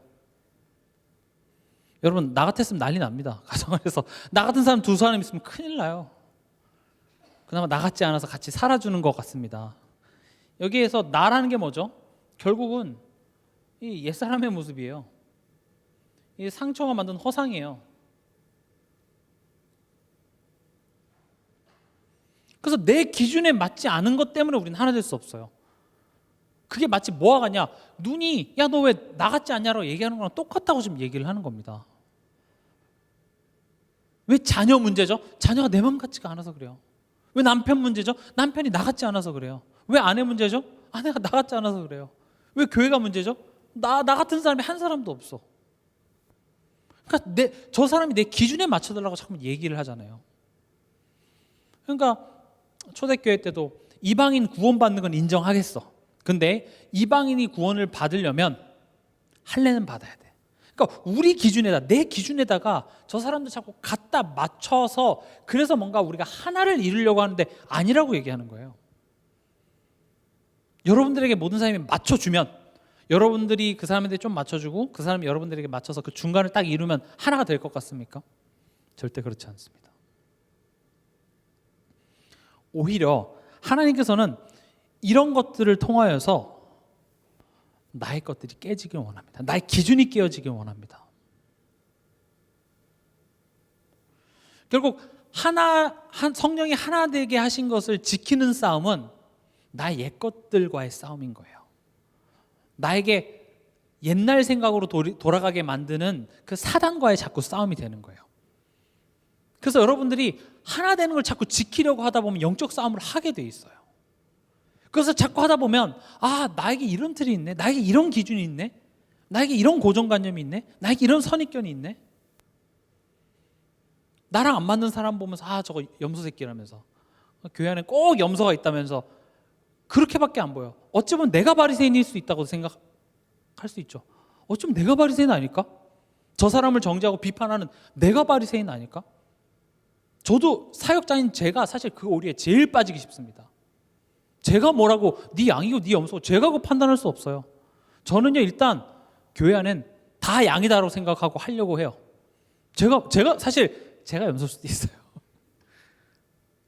여러분 나 같았으면 난리 납니다. 가정 안에서 나 같은 사람 두 사람 있으면 큰일 나요. 그나마 나 같지 않아서 같이 살아주는 것 같습니다. 여기에서 나라는 게 뭐죠? 결국은 이 옛사람의 모습이에요. 이 상처가 만든 허상이에요. 그래서 내 기준에 맞지 않은 것 때문에 우리는 하나 될 수 없어요. 그게 마치 뭐와 같냐? 눈이 야, 너 왜 나 같지 않냐라고 얘기하는 거랑 똑같다고 지금 얘기를 하는 겁니다. 왜 자녀 문제죠? 자녀가 내 맘 같지가 않아서 그래요. 왜 남편 문제죠? 남편이 나 같지 않아서 그래요. 왜 아내 문제죠? 아내가 나 같지 않아서 그래요. 왜 교회가 문제죠? 나 같은 사람이 한 사람도 없어. 그러니까 저 사람이 내 기준에 맞춰달라고 자꾸 얘기를 하잖아요. 그러니까 초대교회 때도 이방인 구원받는 건 인정하겠어. 근데 이방인이 구원을 받으려면 할례는 받아야 돼. 그러니까 우리 기준에다, 내 기준에다가 저 사람들 자꾸 갖다 맞춰서 그래서 뭔가 우리가 하나를 이루려고 하는데 아니라고 얘기하는 거예요. 여러분들에게 모든 사람이 맞춰주면 여러분들이 그 사람한테 좀 맞춰주고 그 사람이 여러분들에게 맞춰서 그 중간을 딱 이루면 하나가 될 것 같습니까? 절대 그렇지 않습니다. 오히려 하나님께서는 이런 것들을 통하여서 나의 것들이 깨지길 원합니다. 나의 기준이 깨어지길 원합니다. 결국 성령이 하나 되게 하신 것을 지키는 싸움은 나의 옛 것들과의 싸움인 거예요. 나에게 옛날 생각으로 돌아가게 만드는 그 사단과의 자꾸 싸움이 되는 거예요. 그래서 여러분들이 하나 되는 걸 자꾸 지키려고 하다 보면 영적 싸움을 하게 돼 있어요. 그래서 자꾸 하다 보면 나에게 이런 틀이 있네, 나에게 이런 기준이 있네, 나에게 이런 고정관념이 있네, 나에게 이런 선입견이 있네. 나랑 안 맞는 사람 보면서 저거 염소 새끼라면서, 교회 안에 꼭 염소가 있다면서 그렇게밖에 안 보여. 어찌 보면 내가 바리새인일 수 있다고 생각할 수 있죠. 어쩌면 내가 바리새인 아닐까? 저 사람을 정죄하고 비판하는 내가 바리새인 아닐까? 저도 사역자인 제가 사실 그 오리에 제일 빠지기 쉽습니다. 제가 뭐라고 네 양이고 네 염소고 제가 그 판단할 수 없어요. 저는요, 일단 교회 안엔 다 양이다라고 생각하고 하려고 해요. 제가 사실 제가 염소일 수도 있어요.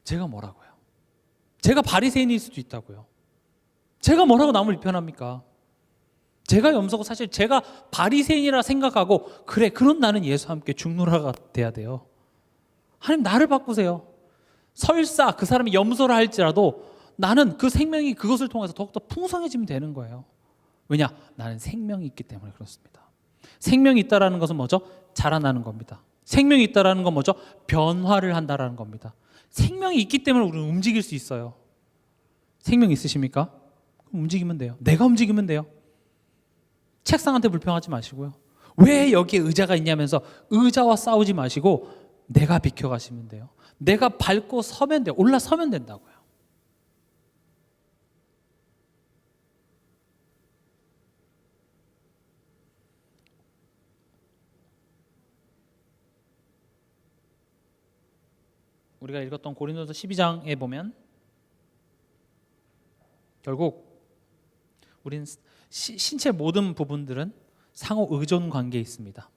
제가 뭐라고요? 제가 바리새인일 수도 있다고요. 제가 뭐라고 남을 비판합니까? 제가 염소고 사실 제가 바리새인이라 생각하고 그래, 그런 나는 예수와 함께 죽노라가 돼야 돼요. 하나님 나를 바꾸세요. 설사 그 사람이 염소라 할지라도 나는 그 생명이 그것을 통해서 더욱더 풍성해지면 되는 거예요. 왜냐? 나는 생명이 있기 때문에 그렇습니다. 생명이 있다라는 것은 뭐죠? 자라나는 겁니다. 생명이 있다라는 건 뭐죠? 변화를 한다라는 겁니다. 생명이 있기 때문에 우리는 움직일 수 있어요. 생명 있으십니까? 그럼 움직이면 돼요. 내가 움직이면 돼요. 책상한테 불평하지 마시고요. 왜 여기에 의자가 있냐면서 의자와 싸우지 마시고 내가 비켜가시면 돼요. 내가 밟고 서면 돼요. 올라서면 된다고요. 우리가 읽었던 고린도서 12장에 보면 결국 우린 신체 모든 부분들은 상호 의존 관계에 있습니다.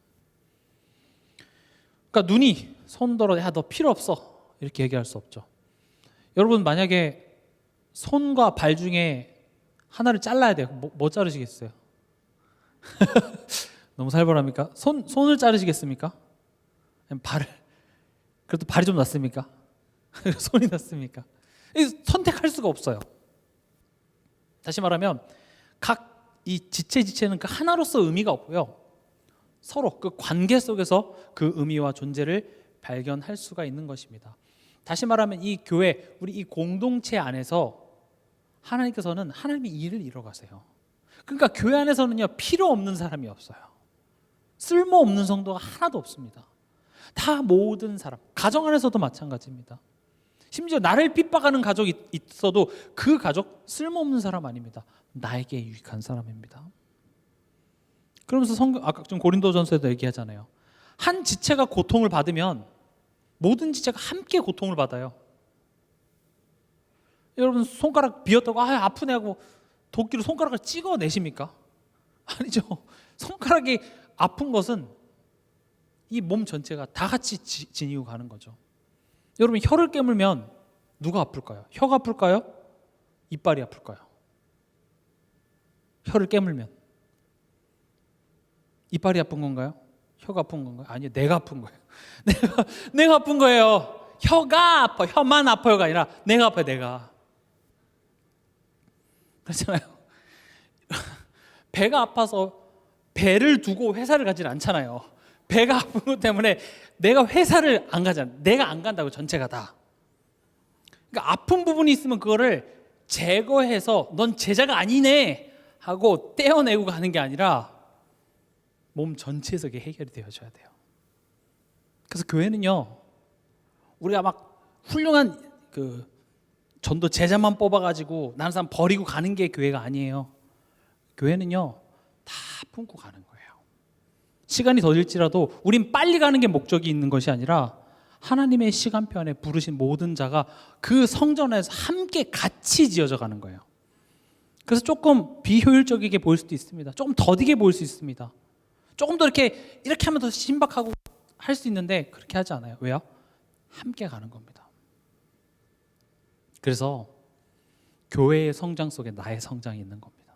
그러니까 눈이 손더러 너 필요 없어 이렇게 얘기할 수 없죠. 여러분 만약에 손과 발 중에 하나를 잘라야 돼요. 뭐 자르시겠어요? 너무 살벌합니까? 손을 자르시겠습니까? 발을? 그래도 발이 좀 낫습니까? 손이 낫습니까? 선택할 수가 없어요. 다시 말하면 각 이 지체는 그 하나로서 의미가 없고요. 서로 그 관계 속에서 그 의미와 존재를 발견할 수가 있는 것입니다. 다시 말하면 이 교회, 우리 이 공동체 안에서 하나님께서는 하나님의 일을 이뤄가세요. 그러니까 교회 안에서는요, 필요 없는 사람이 없어요. 쓸모없는 성도가 하나도 없습니다. 다 모든 사람, 가정 안에서도 마찬가지입니다. 심지어 나를 핍박하는 가족이 있어도 그 가족 쓸모없는 사람 아닙니다. 나에게 유익한 사람입니다. 그러면서 아까 좀 고린도전서에도 얘기하잖아요. 한 지체가 고통을 받으면 모든 지체가 함께 고통을 받아요. 여러분 손가락 비었다고 아프네 하고 도끼로 손가락을 찍어내십니까? 아니죠. 손가락이 아픈 것은 이 몸 전체가 다 같이 지니고 가는 거죠. 여러분 혀를 깨물면 누가 아플까요? 혀가 아플까요? 이빨이 아플까요? 혀를 깨물면 이빨이 아픈 건가요? 혀가 아픈 건가요? 아니요, 내가 아픈 거예요. 내가 아픈 거예요. 혀가 아파, 혀만 아파요가 아니라 내가 아파요, 내가. 그렇잖아요. 배가 아파서 배를 두고 회사를 가진 않잖아요. 배가 아픈 것 때문에 내가 회사를 안 가잖아요. 내가 안 간다고 전체가 다. 그러니까 아픈 부분이 있으면 그거를 제거해서 넌 제자가 아니네 하고 떼어내고 가는 게 아니라 몸 전체에서 그게 해결이 되어져야 돼요. 그래서 교회는요, 우리가 막 훌륭한 그 전도 제자만 뽑아가지고 나는 사람 버리고 가는 게 교회가 아니에요. 교회는요, 다 품고 가는 거예요. 시간이 더딜지라도 우린 빨리 가는 게 목적이 있는 것이 아니라 하나님의 시간표안에 부르신 모든 자가 그 성전에서 함께 같이 지어져 가는 거예요. 그래서 조금 비효율적이게 보일 수도 있습니다. 조금 더디게 보일 수 있습니다. 조금 더 이렇게 하면 더 신박하고 할 수 있는데 그렇게 하지 않아요. 왜요? 함께 가는 겁니다. 그래서 교회의 성장 속에 나의 성장이 있는 겁니다.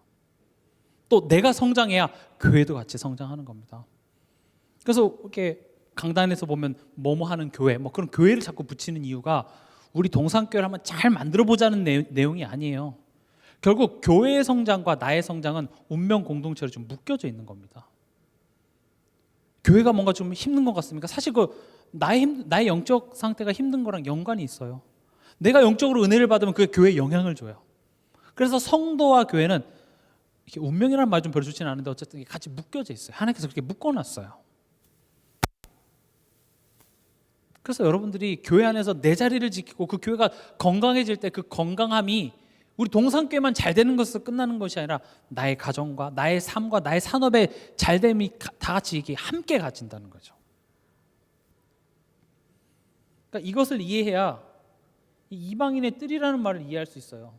또 내가 성장해야 교회도 같이 성장하는 겁니다. 그래서 이렇게 강단에서 보면 뭐뭐 하는 교회, 뭐 그런 교회를 자꾸 붙이는 이유가 우리 동산교회를 한번 잘 만들어 보자는 내용이 아니에요. 결국 교회의 성장과 나의 성장은 운명 공동체로 좀 묶여져 있는 겁니다. 교회가 뭔가 좀 힘든 것 같습니까? 사실 나의 영적 상태가 힘든 거랑 연관이 있어요. 내가 영적으로 은혜를 받으면 그게 교회에 영향을 줘요. 그래서 성도와 교회는 이렇게 운명이라는 말 좀 별로 좋지는 않은데 어쨌든 같이 묶여져 있어요. 하나님께서 그렇게 묶어놨어요. 그래서 여러분들이 교회 안에서 내 자리를 지키고 그 교회가 건강해질 때 그 건강함이 우리 동산교회만 잘 되는 것으로 끝나는 것이 아니라 나의 가정과 나의 삶과 나의 산업의 잘됨이 다 같이 이게 함께 가진다는 거죠. 그러니까 이것을 이해해야 이방인의 뜰이라는 말을 이해할 수 있어요.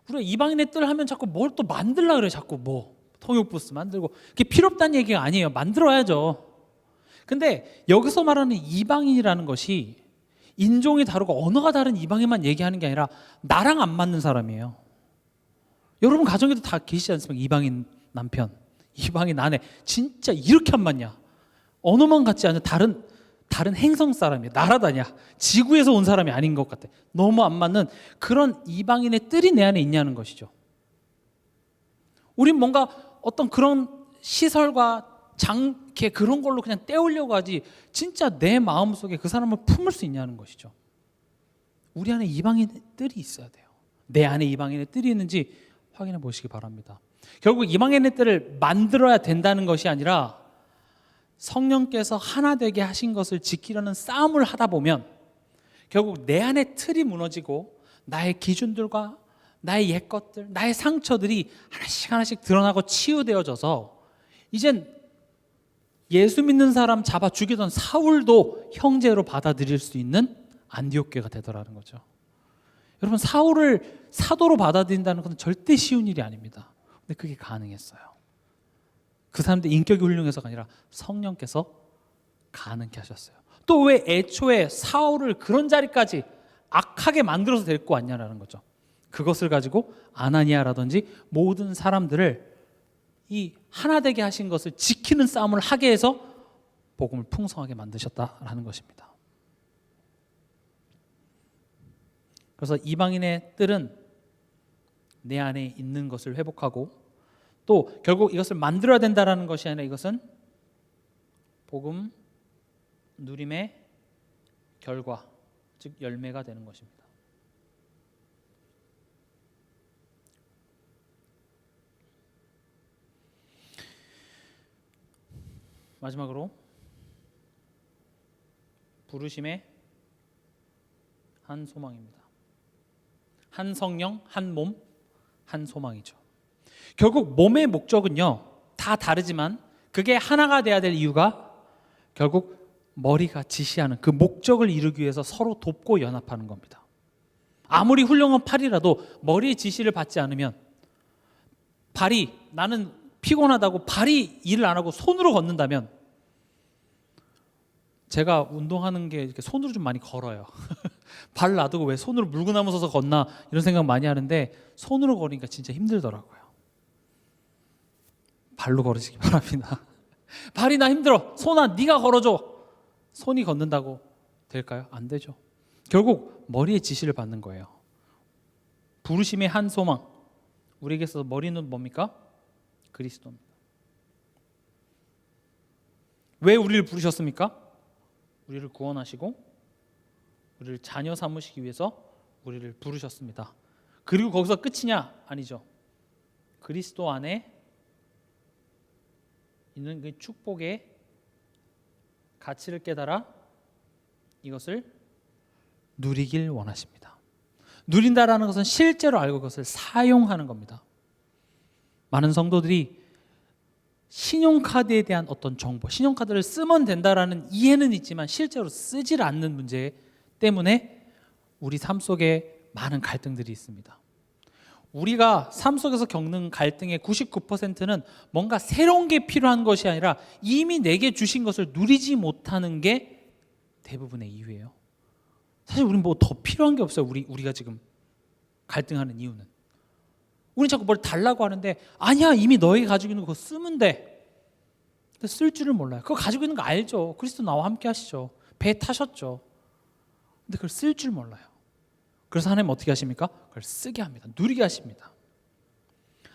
우리가 이방인의 뜰 하면 자꾸 뭘 또 만들려고 그래. 자꾸 통역부스 만들고. 그게 필요 없다는 얘기가 아니에요. 만들어야죠. 근데 여기서 말하는 이방인이라는 것이 인종이 다르고 언어가 다른 이방인만 얘기하는 게 아니라 나랑 안 맞는 사람이에요. 여러분 가정에도 다 계시지 않습니까? 이방인 남편, 이방인 아내 진짜 이렇게 안 맞냐? 언어만 같지 않은 다른 행성 사람이야. 나라다냐? 지구에서 온 사람이 아닌 것 같아. 너무 안 맞는 그런 이방인의 뜰이 내 안에 있냐는 것이죠. 우린 뭔가 어떤 그런 시설과 장계 그런 걸로 그냥 때우려고 하지 진짜 내 마음속에 그 사람을 품을 수 있냐는 것이죠. 우리 안에 이방인의 뜰이 있어야 돼요. 내 안에 이방인의 뜰이 있는지 확인해 보시기 바랍니다. 결국 이방인의 뜰을 만들어야 된다는 것이 아니라 성령께서 하나 되게 하신 것을 지키려는 싸움을 하다 보면 결국 내 안에 틀이 무너지고 나의 기준들과 나의 옛것들, 나의 상처들이 하나씩 드러나고 치유되어져서 이젠 예수 믿는 사람 잡아 죽이던 사울도 형제로 받아들일 수 있는 안디옥교회가 되더라는 거죠. 여러분 사울을 사도로 받아들인다는 것은 절대 쉬운 일이 아닙니다. 근데 그게 가능했어요. 그 사람들 인격이 훌륭해서가 아니라 성령께서 가능케 하셨어요. 또 왜 애초에 사울을 그런 자리까지 악하게 만들어서 데리고 왔냐라는 거죠. 그것을 가지고 아나니아라든지 모든 사람들을 이 하나 되게 하신 것을 지키는 싸움을 하게 해서 복음을 풍성하게 만드셨다라는 것입니다. 그래서 이방인의 뜰은 내 안에 있는 것을 회복하고 또 결국 이것을 만들어야 된다라는 것이 아니라 이것은 복음 누림의 결과, 즉 열매가 되는 것입니다. 마지막으로 부르심의 한 소망입니다. 한 성령, 한 몸, 한 소망이죠. 결국 몸의 목적은요 다 다르지만 그게 하나가 돼야 될 이유가 결국 머리가 지시하는 그 목적을 이루기 위해서 서로 돕고 연합하는 겁니다. 아무리 훌륭한 팔이라도 머리의 지시를 받지 않으면 나는 피곤하다고 발이 일을 안 하고 손으로 걷는다면 제가 운동하는 게 이렇게 손으로 좀 많이 걸어요. 발 놔두고 왜 손으로 물구나무 서서 걷나 이런 생각 많이 하는데 손으로 걸으니까 진짜 힘들더라고요. 발로 걸으시기 바랍니다. 발이 나 힘들어. 손아 네가 걸어줘. 손이 걷는다고 될까요? 안 되죠. 결국 머리의 지시를 받는 거예요. 부르심의 한 소망. 우리에게서 머리는 뭡니까? 그리스도입니다. 왜 우리를 부르셨습니까? 우리를 구원하시고 우리를 자녀 삼으시기 위해서 우리를 부르셨습니다. 그리고 거기서 끝이냐? 아니죠. 그리스도 안에 있는 그 축복의 가치를 깨달아 이것을 누리길 원하십니다. 누린다라는 것은 실제로 알고 그것을 사용하는 겁니다. 많은 성도들이 신용카드에 대한 어떤 정보, 신용카드를 쓰면 된다라는 이해는 있지만 실제로 쓰질 않는 문제에 때문에 우리 삶 속에 많은 갈등들이 있습니다. 우리가 삶 속에서 겪는 갈등의 99%는 뭔가 새로운 게 필요한 것이 아니라 이미 내게 주신 것을 누리지 못하는 게 대부분의 이유예요. 사실 우리는 뭐 더 필요한 게 없어요. 우리가 지금 갈등하는 이유는. 우리는 자꾸 뭘 달라고 하는데 아니야, 이미 너에게 가지고 있는 거 그거 쓰면 돼. 근데 쓸 줄을 몰라요. 그거 가지고 있는 거 알죠. 그리스도 나와 함께 하시죠. 배 타셨죠. 근데 그걸 쓸 줄 몰라요. 그래서 하나님 어떻게 하십니까? 그걸 쓰게 합니다. 누리게 하십니다.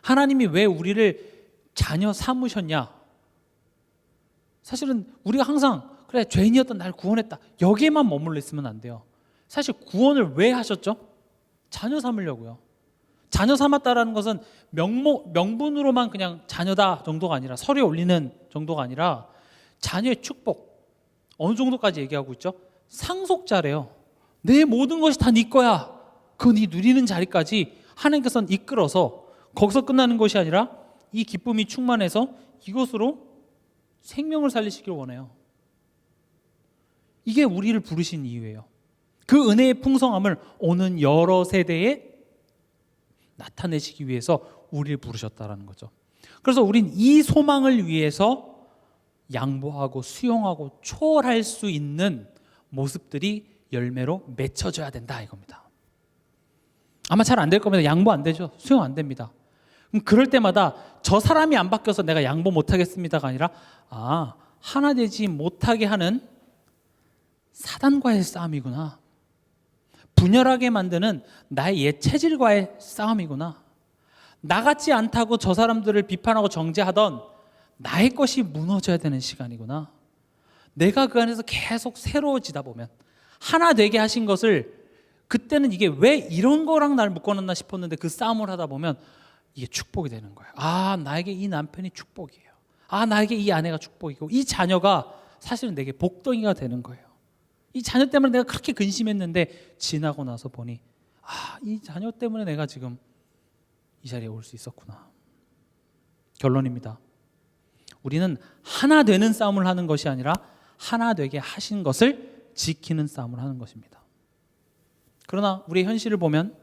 하나님이 왜 우리를 자녀 삼으셨냐? 사실은 우리가 항상 그래, 죄인이었던 날 구원했다, 여기에만 머물러 있으면 안 돼요. 사실 구원을 왜 하셨죠? 자녀 삼으려고요. 자녀 삼았다라는 것은 명분으로만 그냥 자녀다 정도가 아니라, 서류에 올리는 정도가 아니라 자녀의 축복, 어느 정도까지 얘기하고 있죠? 상속자래요. 내 모든 것이 다 네 거야. 그거 네 누리는 자리까지 하나님께서는 이끌어서, 거기서 끝나는 것이 아니라 이 기쁨이 충만해서 이것으로 생명을 살리시길 원해요. 이게 우리를 부르신 이유예요. 그 은혜의 풍성함을 오는 여러 세대에 나타내시기 위해서 우리를 부르셨다라는 거죠. 그래서 우린 이 소망을 위해서 양보하고 수용하고 초월할 수 있는 모습들이 열매로 맺혀져야 된다 이겁니다. 아마 잘 안 될 겁니다. 양보 안 되죠. 수용 안 됩니다. 그럼 그럴 때마다 저 사람이 안 바뀌어서 내가 양보 못 하겠습니다가 아니라, 하나 되지 못하게 하는 사단과의 싸움이구나. 분열하게 만드는 나의 옛 체질과의 싸움이구나. 나같지 않다고 저 사람들을 비판하고 정죄하던 나의 것이 무너져야 되는 시간이구나. 내가 그 안에서 계속 새로워지다 보면, 하나 되게 하신 것을, 그때는 이게 왜 이런 거랑 날 묶어놨나 싶었는데 그 싸움을 하다 보면 이게 축복이 되는 거예요. 나에게 이 남편이 축복이에요. 나에게 이 아내가 축복이고, 이 자녀가 사실은 내게 복덩이가 되는 거예요. 이 자녀 때문에 내가 그렇게 근심했는데 지나고 나서 보니 이 자녀 때문에 내가 지금 이 자리에 올 수 있었구나. 결론입니다. 우리는 하나 되는 싸움을 하는 것이 아니라 하나 되게 하신 것을 지키는 싸움을 하는 것입니다. 그러나 우리의 현실을 보면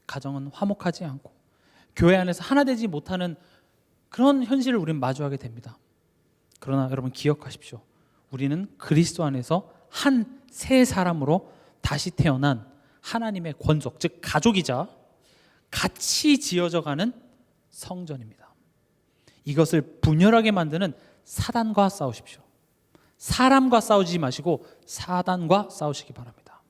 가정은 화목하지 않고 교회 안에서 하나 되지 못하는 그런 현실을 우리는 마주하게 됩니다. 그러나 여러분 기억하십시오. 우리는 그리스도 안에서 한 새 사람으로 다시 태어난 하나님의 권속, 즉 가족이자 같이 지어져가는 성전입니다. 이것을 분열하게 만드는 사단과 싸우십시오. 사람과 싸우지 마시고 사단과 싸우시기 바랍니다.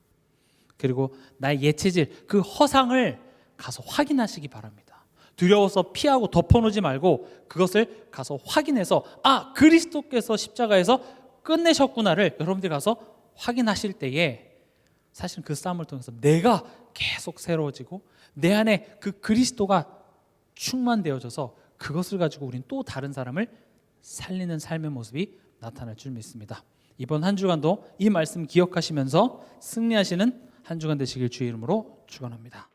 그리고 나의 옛 체질, 그 허상을 가서 확인하시기 바랍니다. 두려워서 피하고 덮어놓지 말고 그것을 가서 확인해서 그리스도께서 십자가에서 끝내셨구나를 여러분들이 가서 확인하실 때에 사실은 그 싸움을 통해서 내가 계속 새로워지고 내 안에 그 그리스도가 충만되어져서 그것을 가지고 우리는 또 다른 사람을 살리는 삶의 모습이 나타날 줄 믿습니다. 이번 한 주간도 이 말씀 기억하시면서 승리하시는 한 주간 되시길 주의 이름으로 축원합니다.